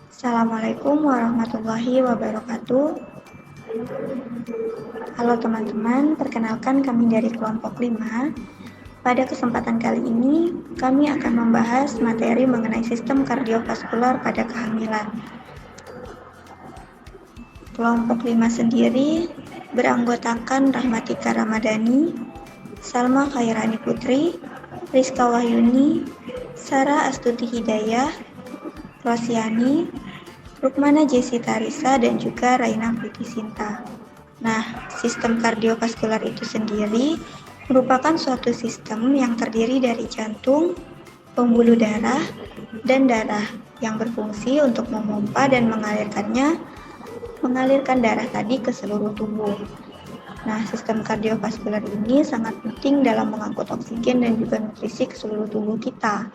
Assalamualaikum warahmatullahi wabarakatuh. Halo teman-teman, perkenalkan kami dari kelompok 5. Pada kesempatan kali ini, kami akan membahas materi mengenai sistem kardiovaskular pada kehamilan. Kelompok 5 sendiri beranggotakan Rahmatika Ramadhani, Salma Khairani Putri, Rizka Wahyuni, Sarah Astuti Hidayah, Rosiani, Rukmana Jesi Tarisa, dan juga Raina Putri Sinta. Nah, sistem kardiovaskular itu sendiri merupakan suatu sistem yang terdiri dari jantung, pembuluh darah, dan darah yang berfungsi untuk memompa dan mengalirkan darah tadi ke seluruh tubuh. Nah, sistem kardiovaskular ini sangat penting dalam mengangkut oksigen dan juga nutrisi ke seluruh tubuh kita.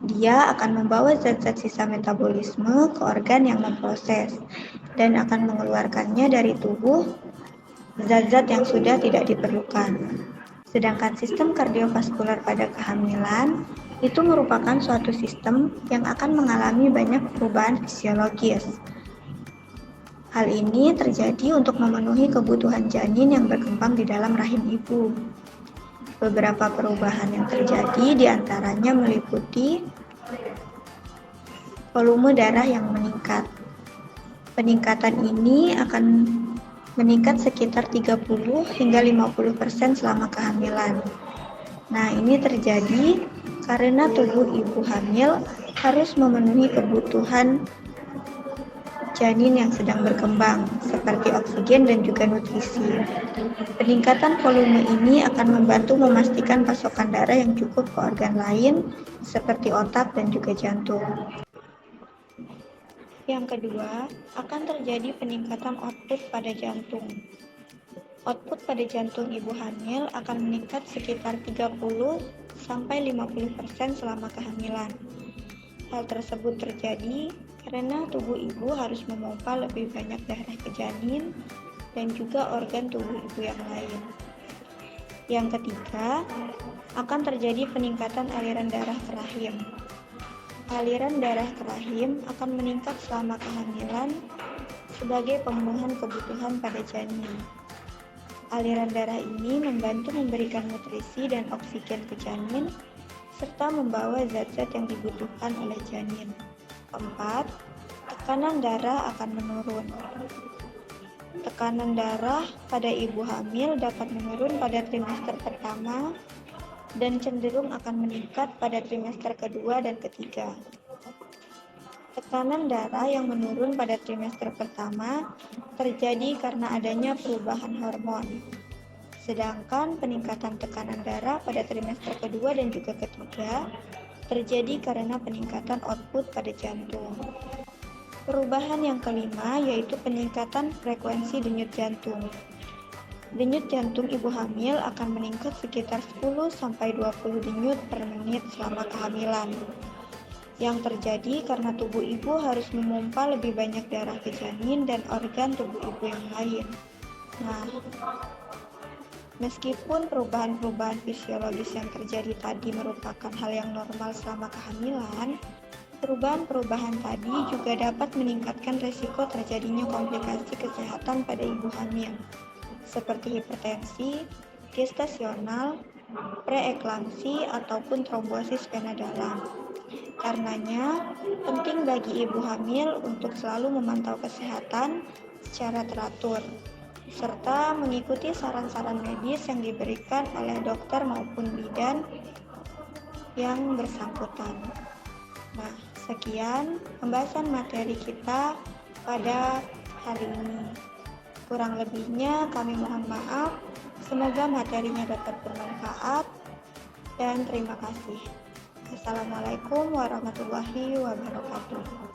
Dia akan membawa zat-zat sisa metabolisme ke organ yang memproses dan akan mengeluarkannya dari tubuh zat-zat yang sudah tidak diperlukan. Sedangkan sistem kardiovaskular pada kehamilan itu merupakan suatu sistem yang akan mengalami banyak perubahan fisiologis. Hal ini terjadi untuk memenuhi kebutuhan janin yang berkembang di dalam rahim ibu. Beberapa perubahan yang terjadi diantaranya meliputi volume darah yang meningkat. Peningkatan ini akan meningkat sekitar 30 hingga 50% selama kehamilan. Nah, ini terjadi karena tubuh ibu hamil harus memenuhi kebutuhan janin yang sedang berkembang, seperti oksigen dan juga nutrisi. Peningkatan volume ini akan membantu memastikan pasokan darah yang cukup ke organ lain, seperti otak dan juga jantung. Yang kedua, akan terjadi peningkatan output pada jantung. Output pada jantung ibu hamil akan meningkat sekitar 30-50% selama kehamilan. Hal tersebut terjadi karena tubuh ibu harus memompa lebih banyak darah ke janin dan juga organ tubuh ibu yang lain. Yang ketiga, akan terjadi peningkatan aliran darah ke rahim. Aliran darah ke rahim akan meningkat selama kehamilan sebagai pemenuhan kebutuhan pada janin. Aliran darah ini membantu memberikan nutrisi dan oksigen ke janin serta membawa zat-zat yang dibutuhkan oleh janin. Keempat, tekanan darah akan menurun. Tekanan darah pada ibu hamil dapat menurun pada trimester pertama dan cenderung akan meningkat pada trimester kedua dan ketiga. Tekanan darah yang menurun pada trimester pertama terjadi karena adanya perubahan hormon. Sedangkan peningkatan tekanan darah pada trimester kedua dan juga ketiga terjadi karena peningkatan output pada jantung. Perubahan yang kelima yaitu peningkatan frekuensi denyut jantung. Denyut jantung ibu hamil akan meningkat sekitar 10-20 denyut per menit selama kehamilan. Yang terjadi karena tubuh ibu harus memompa lebih banyak darah ke janin dan organ tubuh ibu yang lain. Nah, meskipun perubahan-perubahan fisiologis yang terjadi tadi merupakan hal yang normal selama kehamilan, perubahan-perubahan tadi juga dapat meningkatkan risiko terjadinya komplikasi kesehatan pada ibu hamil, seperti hipertensi, gestasional, preeklamsi, ataupun trombosis vena dalam. Karenanya, penting bagi ibu hamil untuk selalu memantau kesehatan secara teratur, serta mengikuti saran-saran medis yang diberikan oleh dokter maupun bidan yang bersangkutan. Nah, sekian pembahasan materi kita pada hari ini. Kurang lebihnya kami mohon maaf. Semoga materinya dapat bermanfaat dan terima kasih. Assalamualaikum warahmatullahi wabarakatuh.